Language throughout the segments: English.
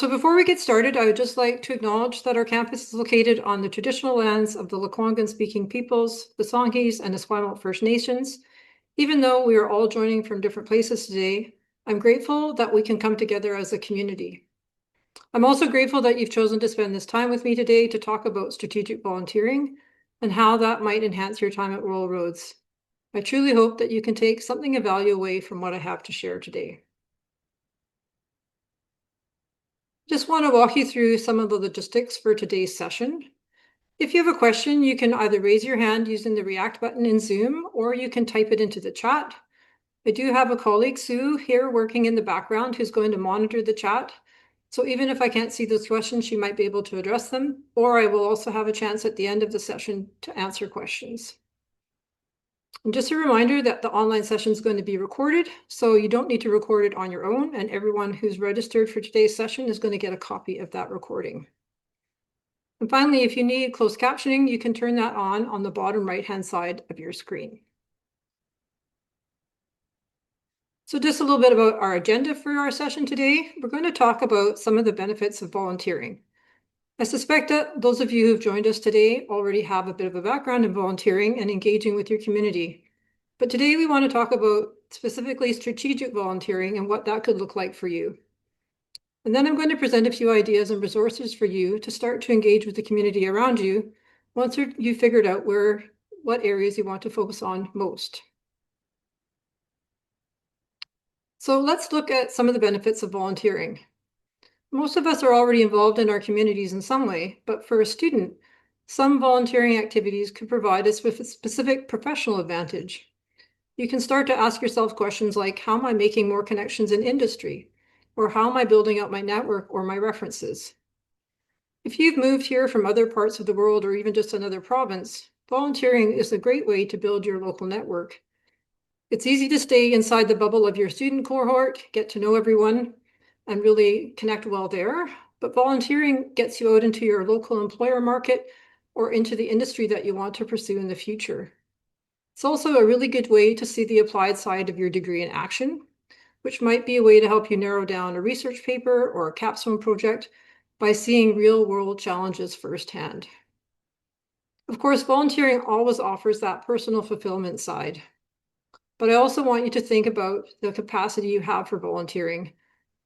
So before we get started, I would just like to acknowledge that our campus is located on the traditional lands of the Lekwungen-speaking peoples, the Songhees, and Esquimalt First Nations. Even though we are all joining from different places today, I'm grateful that we can come together as a community. I'm also grateful that you've chosen to spend this time with me today to talk about strategic volunteering and how that might enhance your time at Royal Roads. I truly hope that you can take something of value away from what I have to share today. Just want to walk you through some of the logistics for today's session. If you have a question, you can either raise your hand using the React button in Zoom, or you can type it into the chat. I do have a colleague, Sue, here working in the background who's going to monitor the chat. So even if I can't see those questions, she might be able to address them, or I will also have a chance at the end of the session to answer questions. And just a reminder that the online session is going to be recorded, so you don't need to record it on your own, and everyone who's registered for today's session is going to get a copy of that recording. And finally, if you need closed captioning, you can turn that on the bottom right-hand side of your screen. So just a little bit about our agenda for our session today. We're going to talk about some of the benefits of volunteering. I suspect that those of you who've joined us today already have a bit of a background in volunteering and engaging with your community. But today we want to talk about specifically strategic volunteering and what that could look like for you. And then I'm going to present a few ideas and resources for you to start to engage with the community around you once you've figured out what areas you want to focus on most. So let's look at some of the benefits of volunteering. Most of us are already involved in our communities in some way, but for a student, some volunteering activities could provide us with a specific professional advantage. You can start to ask yourself questions like, how am I making more connections in industry? Or how am I building out my network or my references? If you've moved here from other parts of the world or even just another province, volunteering is a great way to build your local network. It's easy to stay inside the bubble of your student cohort, get to know everyone, and really connect well there. But volunteering gets you out into your local employer market or into the industry that you want to pursue in the future. It's also a really good way to see the applied side of your degree in action, which might be a way to help you narrow down a research paper or a capstone project by seeing real-world challenges firsthand. Of course, volunteering always offers that personal fulfillment side. But I also want you to think about the capacity you have for volunteering.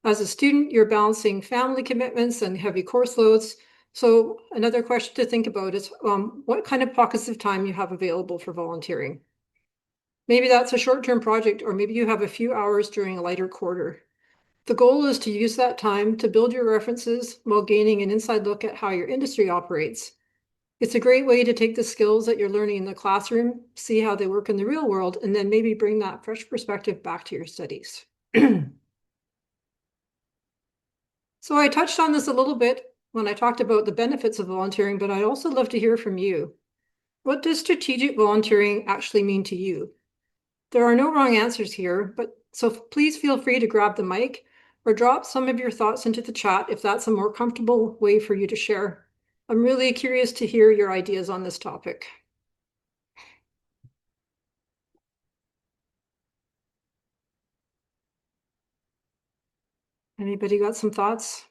As a student, you're balancing family commitments and heavy course loads. So another question to think about is what kind of pockets of time you have available for volunteering. Maybe that's a short-term project, or maybe you have a few hours during a lighter quarter. The goal is to use that time to build your references while gaining an inside look at how your industry operates. It's a great way to take the skills that you're learning in the classroom, see how they work in the real world, and then maybe bring that fresh perspective back to your studies. So I touched on this a little bit when I talked about the benefits of volunteering, but I'd also love to hear from you. What does strategic volunteering actually mean to you? There are no wrong answers here, but so please feel free to grab the mic or drop some of your thoughts into the chat if that's a more comfortable way for you to share. I'm really curious to hear your ideas on this topic. Anybody got some thoughts?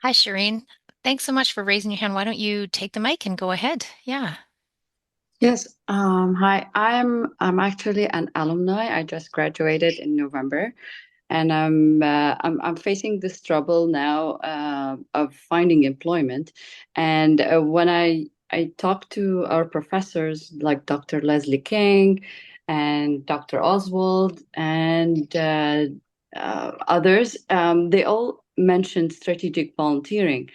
Hi, Shireen. Thanks so much for raising your hand. Why don't you take the mic and go ahead? Yeah. Yes. Hi. I'm actually an alumni. I just graduated in November, and I'm facing this trouble now of finding employment. And when I talk to our professors like Dr. Leslie King and Dr. Oswald and others, they all mentioned strategic volunteering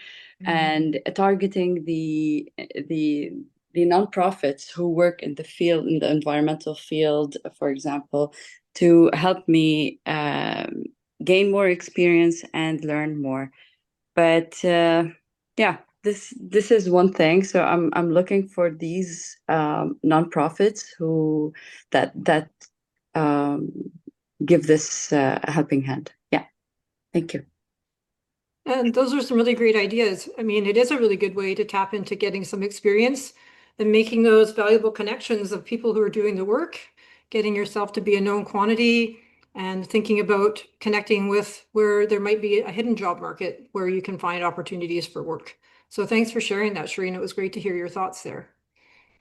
and targeting the the nonprofits who work in the field, in the environmental field, for example, to help me gain more experience and learn more. But yeah, this is one thing. So I'm looking for these nonprofits who that um, give this a helping hand. Yeah, thank you. And those are some really great ideas. I mean, it is a really good way to tap into getting some experience and making those valuable connections of people who are doing the work, getting yourself to be a known quantity, and thinking about connecting with where there might be a hidden job market where you can find opportunities for work. So thanks for sharing that, Shireen. It was great to hear your thoughts there.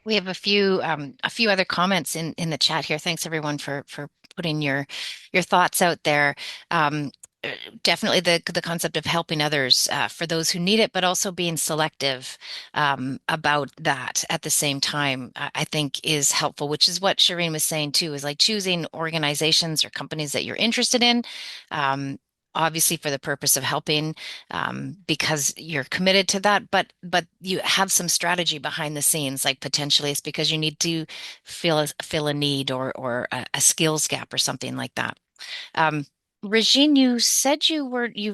We have a few other comments in the chat here. Thanks everyone for putting your thoughts out there. Um, Definitely the concept of helping others for those who need it, but also being selective about that at the same time, I think is helpful, which is what Shireen was saying too, is like choosing organizations or companies that you're interested in. Um, Obviously for the purpose of helping because you're committed to that, but you have some strategy behind the scenes, like potentially it's because you need to fill a need or a skills gap or something like that. Um, Regine, you said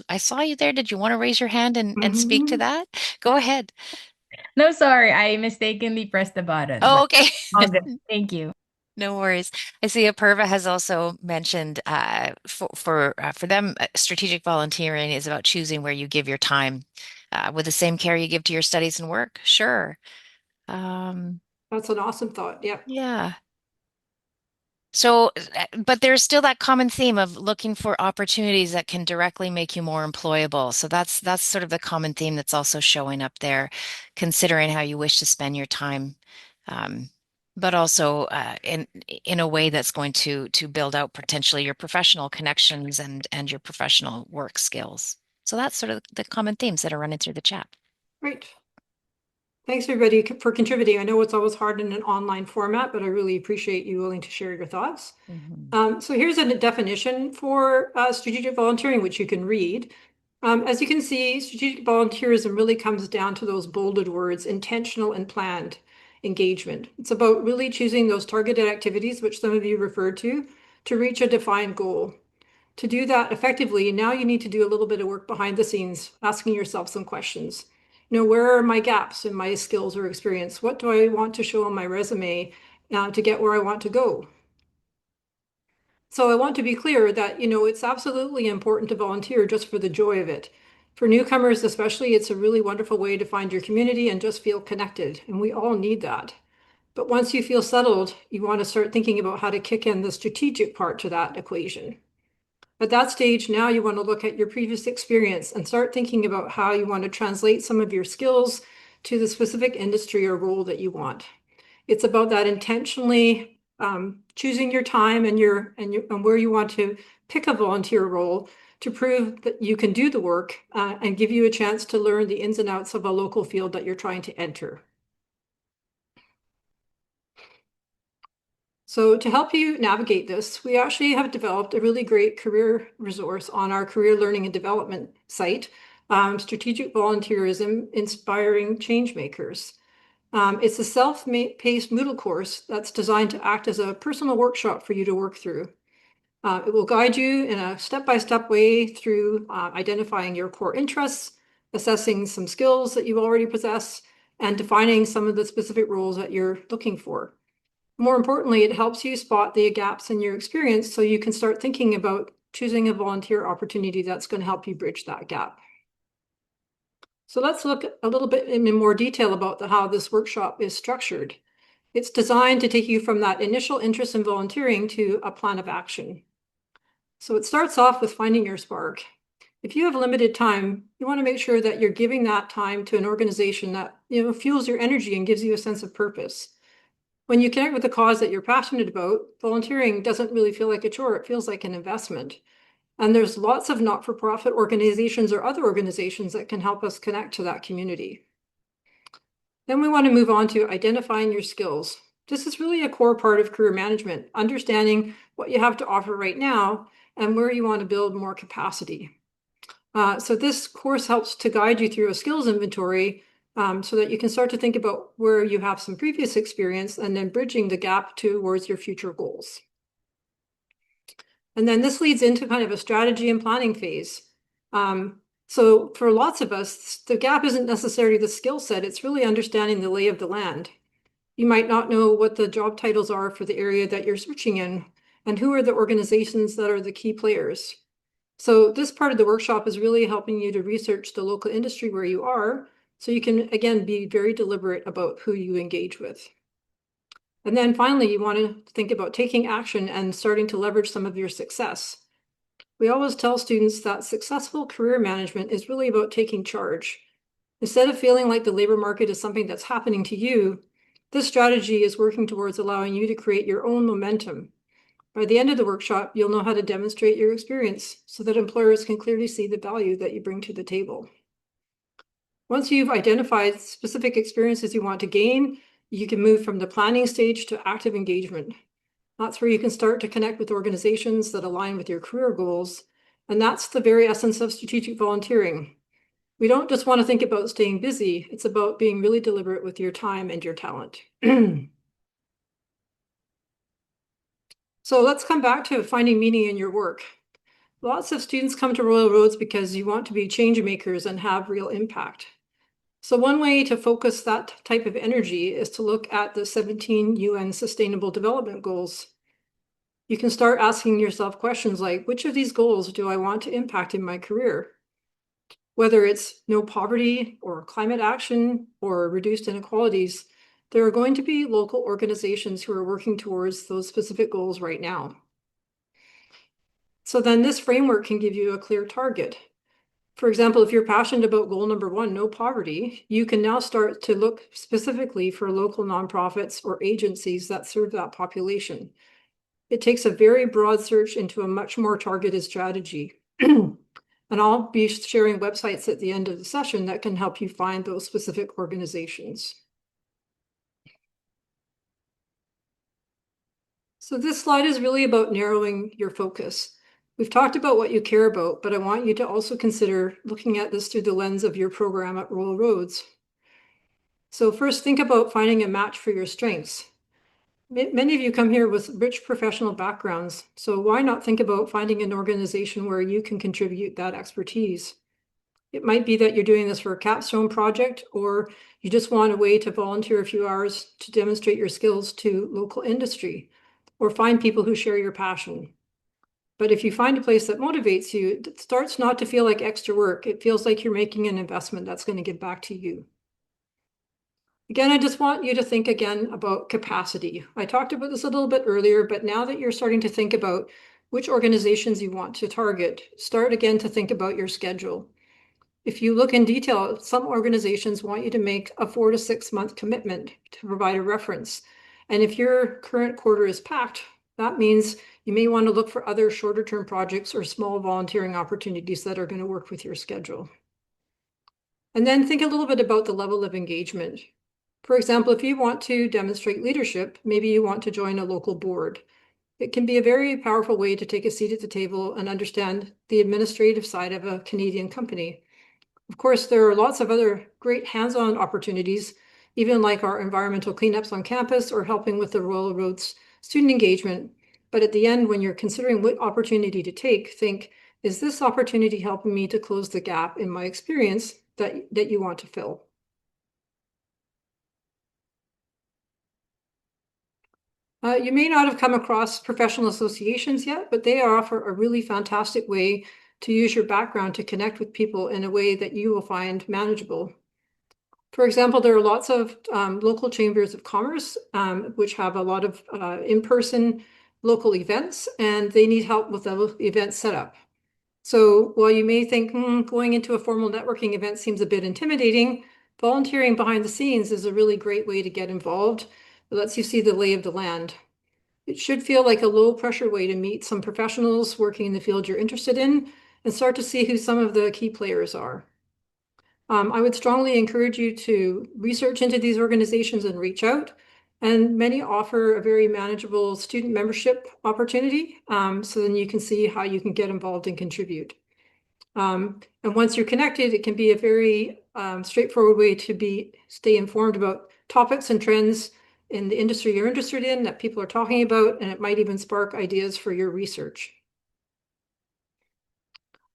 I saw you there. Did you want to raise your hand and speak to Mhm. that? Go ahead. No, sorry, I mistakenly pressed the button, Oh, but okay. all good. Thank you. No worries. I see Apurva has also mentioned for them, strategic volunteering is about choosing where you give your time with the same care you give to your studies and work. Sure. Um, That's an awesome thought. Yep. yeah. So, but there's still that common theme of looking for opportunities that can directly make you more employable. So that's sort of the common theme that's also showing up there, considering how you wish to spend your time, um, but also in a way that's going to build out potentially your professional connections and your professional work skills. So that's sort of the common themes that are running through the chat. Great. Thanks everybody for contributing. I know it's always hard in an online format, but I really appreciate you willing to share your thoughts. Mhm. So here's a definition for strategic volunteering, which you can read. As you can see, strategic volunteerism really comes down to those bolded words, intentional and planned engagement. It's about really choosing those targeted activities, which some of you referred to reach a defined goal. To do that effectively, now you need to do a little bit of work behind the scenes, asking yourself some questions. Where are my gaps in my skills or experience? What do I want to show on my resume to get where I want to go? So I want to be clear that, it's absolutely important to volunteer just for the joy of it. For newcomers, especially, it's a really wonderful way to find your community and just feel connected. And we all need that. But once you feel settled, you want to start thinking about how to kick in the strategic part to that equation. At that stage, now you want to look at your previous experience and start thinking about how you want to translate some of your skills to the specific industry or role that you want. It's about that intentionally choosing your time and where you want to pick a volunteer role to prove that you can do the work and give you a chance to learn the ins and outs of a local field that you're trying to enter. So to help you navigate this, we actually have developed a really great career resource on our career learning and development site, Strategic Volunteerism, Inspiring Changemakers. It's a self-paced Moodle course that's designed to act as a personal workshop for you to work through. It will guide you in a step-by-step way through identifying your core interests, assessing some skills that you already possess, and defining some of the specific roles that you're looking for. More importantly, it helps you spot the gaps in your experience so you can start thinking about choosing a volunteer opportunity that's going to help you bridge that gap. So let's look a little bit in more detail about how this workshop is structured. It's designed to take you from that initial interest in volunteering to a plan of action. So it starts off with finding your spark. If you have limited time, you want to make sure that you're giving that time to an organization that fuels your energy and gives you a sense of purpose. When you connect with a cause that you're passionate about, volunteering doesn't really feel like a chore, it feels like an investment. And there's lots of not-for-profit organizations or other organizations that can help us connect to that community. Then we want to move on to identifying your skills. This is really a core part of career management, understanding what you have to offer right now and where you want to build more capacity. So this course helps to guide you through a skills inventory so that you can start to think about where you have some previous experience and then bridging the gap towards your future goals. And then this leads into kind of a strategy and planning phase. So for lots of us, the gap isn't necessarily the skill set, it's really understanding the lay of the land. You might not know what the job titles are for the area that you're searching in, and who are the organizations that are the key players. So this part of the workshop is really helping you to research the local industry where you are, so you can, again, be very deliberate about who you engage with. And then finally, you want to think about taking action and starting to leverage some of your success. We always tell students that successful career management is really about taking charge. Instead of feeling like the labor market is something that's happening to you, this strategy is working towards allowing you to create your own momentum. By the end of the workshop, you'll know how to demonstrate your experience so that employers can clearly see the value that you bring to the table. Once you've identified specific experiences you want to gain, you can move from the planning stage to active engagement. That's where you can start to connect with organizations that align with your career goals. And that's the very essence of strategic volunteering. We don't just want to think about staying busy. It's about being really deliberate with your time and your talent. So let's come back to finding meaning in your work. Lots of students come to Royal Roads because you want to be change makers and have real impact. So one way to focus that type of energy is to look at the 17 UN Sustainable Development Goals. You can start asking yourself questions like, which of these goals do I want to impact in my career? Whether it's no poverty or climate action or reduced inequalities, there are going to be local organizations who are working towards those specific goals right now. So then this framework can give you a clear target. For example, if you're passionate about goal number 1, no poverty, you can now start to look specifically for local nonprofits or agencies that serve that population. It takes a very broad search into a much more targeted strategy. And I'll be sharing websites at the end of the session that can help you find those specific organizations. So this slide is really about narrowing your focus. We've talked about what you care about, but I want you to also consider looking at this through the lens of your program at Royal Roads. So first, think about finding a match for your strengths. Many of you come here with rich professional backgrounds, so why not think about finding an organization where you can contribute that expertise? It might be that you're doing this for a capstone project, or you just want a way to volunteer a few hours to demonstrate your skills to local industry, or find people who share your passion. But if you find a place that motivates you, it starts not to feel like extra work. It feels like you're making an investment that's going to give back to you. Again, I just want you to think again about capacity. I talked about this a little bit earlier, but now that you're starting to think about which organizations you want to target, start again to think about your schedule. If you look in detail, some organizations want you to make a 4 to 6 month commitment to provide a reference. And if your current quarter is packed, that means you may want to look for other shorter term projects or small volunteering opportunities that are going to work with your schedule. And then think a little bit about the level of engagement. For example, if you want to demonstrate leadership, maybe you want to join a local board. It can be a very powerful way to take a seat at the table and understand the administrative side of a Canadian company. Of course, there are lots of other great hands-on opportunities, even like our environmental cleanups on campus or helping with the Royal Roads student engagement. But at the end, when you're considering what opportunity to take, think, is this opportunity helping me to close the gap in my experience that you want to fill? You may not have come across professional associations yet, but they offer a really fantastic way to use your background to connect with people in a way that you will find manageable. For example, there are lots of local chambers of commerce, which have a lot of in-person local events, and they need help with the event setup. So while you may think going into a formal networking event seems a bit intimidating, volunteering behind the scenes is a really great way to get involved. It lets you see the lay of the land. It should feel like a low pressure way to meet some professionals working in the field you're interested in and start to see who some of the key players are. I would strongly encourage you to research into these organizations and reach out. And many offer a very manageable student membership opportunity. So then you can see how you can get involved and contribute. And once you're connected, it can be a very straightforward way to stay informed about topics and trends in the industry you're interested in that people are talking about, and it might even spark ideas for your research.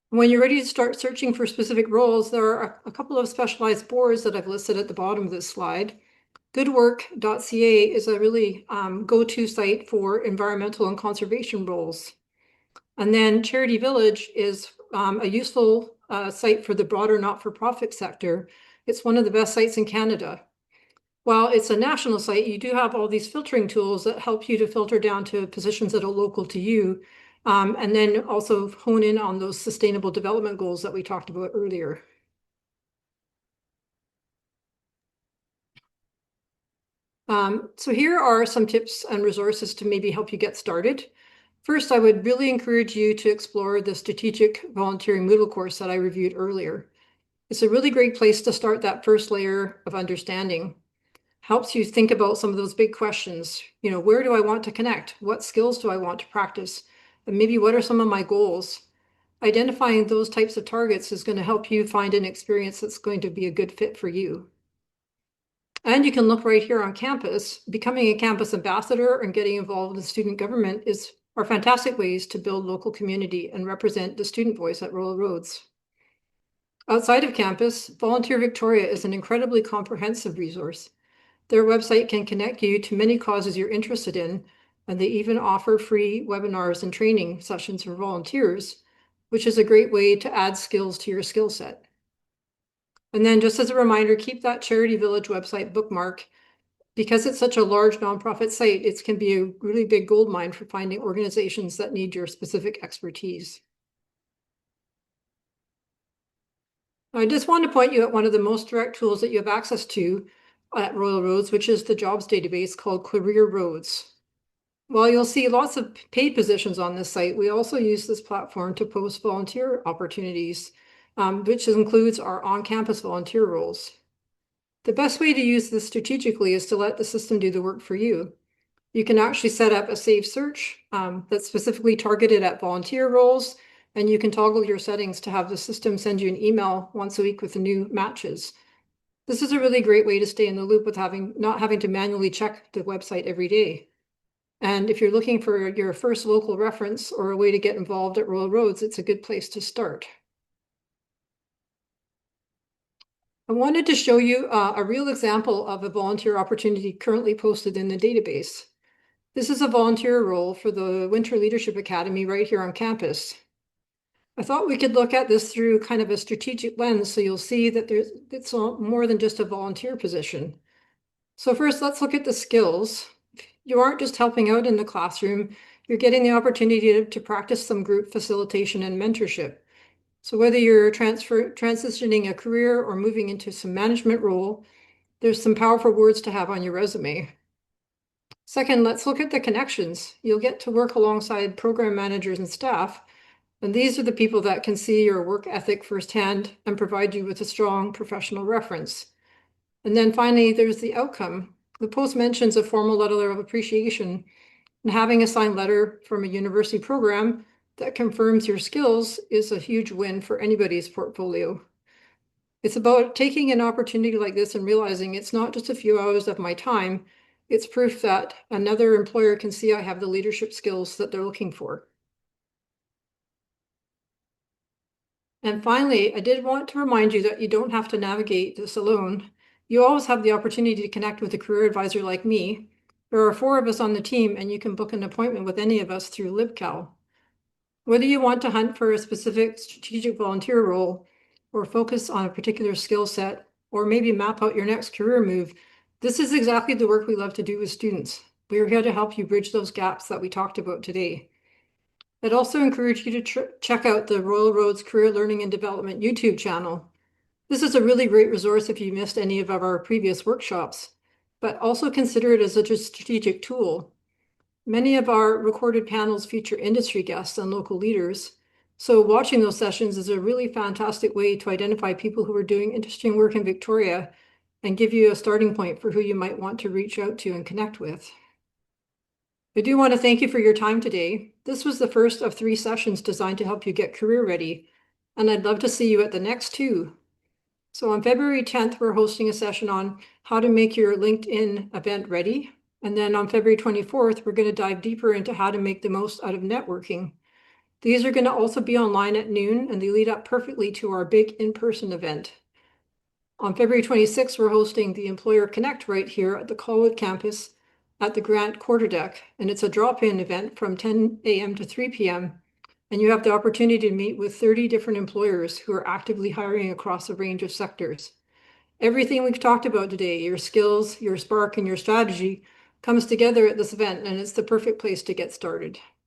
When you're ready to start searching for specific roles, there are a couple of specialized boards that I've listed at the bottom of this slide. Goodwork.ca is a really go-to site for environmental and conservation roles. And then Charity Village is a useful site for the broader not-for-profit sector. It's one of the best sites in Canada. while it's a national site, you do have all these filtering tools that help you to filter down to positions that are local to you, and then also hone in on those sustainable development goals that we talked about earlier. So here are some tips and resources to maybe help you get started. First, I would really encourage you to explore the strategic volunteering Moodle course that I reviewed earlier. It's a really great place to start that first layer of understanding. Helps you think about some of those big questions. Where do I want to connect? What skills do I want to practice? And maybe what are some of my goals? Identifying those types of targets is going to help you find an experience that's going to be a good fit for you. And you can look right here on campus. Becoming a campus ambassador and getting involved in student government are fantastic ways to build local community and represent the student voice at Royal Roads. Outside of campus, Volunteer Victoria is an incredibly comprehensive resource. Their website can connect you to many causes you're interested in, and they even offer free webinars and training sessions for volunteers, which is a great way to add skills to your skill set. And then just as a reminder, keep that Charity Village website bookmark. Because it's such a large nonprofit site, it can be a really big goldmine for finding organizations that need your specific expertise. I just want to point you at one of the most direct tools that you have access to at Royal Roads, which is the jobs database called Career Roads. While you'll see lots of paid positions on this site, we also use this platform to post volunteer opportunities, which includes our on-campus volunteer roles. The best way to use this strategically is to let the system do the work for you. You can actually set up a saved search that's specifically targeted at volunteer roles, and you can toggle your settings to have the system send you an email once a week with the new matches. This is a really great way to stay in the loop with not having to manually check the website every day. And if you're looking for your first local reference or a way to get involved at Royal Roads, it's a good place to start. I wanted to show you a real example of a volunteer opportunity currently posted in the database. This is a volunteer role for the Winter Leadership Academy right here on campus. I thought we could look at this through kind of a strategic lens, so you'll see that it's more than just a volunteer position. So first, let's look at the skills. You aren't just helping out in the classroom, you're getting the opportunity to practice some group facilitation and mentorship. So whether you're transitioning a career or moving into some management role, there's some powerful words to have on your resume. Second, let's look at the connections. You'll get to work alongside program managers and staff, and these are the people that can see your work ethic firsthand and provide you with a strong professional reference. And then finally, there's the outcome. The post mentions a formal letter of appreciation, and having a signed letter from a university program that confirms your skills is a huge win for anybody's portfolio. It's about taking an opportunity like this and realizing it's not just a few hours of my time, it's proof that another employer can see I have the leadership skills that they're looking for. And finally, I did want to remind you that you don't have to navigate this alone. You always have the opportunity to connect with a career advisor like me. There are 4 of us on the team, and you can book an appointment with any of us through LibCal. Whether you want to hunt for a specific strategic volunteer role, or focus on a particular skill set, or maybe map out your next career move, this is exactly the work we love to do with students. We're here to help you bridge those gaps that we talked about today. I'd also encourage you to check out the Royal Roads Career Learning and Development YouTube channel. This is a really great resource if you missed any of our previous workshops, but also consider it as a strategic tool. Many of our recorded panels feature industry guests and local leaders, so watching those sessions is a really fantastic way to identify people who are doing interesting work in Victoria and give you a starting point for who you might want to reach out to and connect with. I do want to thank you for your time today. This was the first of 3 sessions designed to help you get career ready, and I'd love to see you at the next 2. So on February 10th, we're hosting a session on how to make your LinkedIn event ready. And then on February 24th, we're going to dive deeper into how to make the most out of networking. These are going to also be online at noon, and they lead up perfectly to our big in-person event. On February 26th, we're hosting the Employer Connect right here at the Colwood campus at the Grant Quarterdeck, and it's a drop-in event from 10 a.m. to 3 p.m. And you have the opportunity to meet with 30 different employers who are actively hiring across a range of sectors. Everything we've talked about today, your skills, your spark, and your strategy, comes together at this event, and it's the perfect place to get started.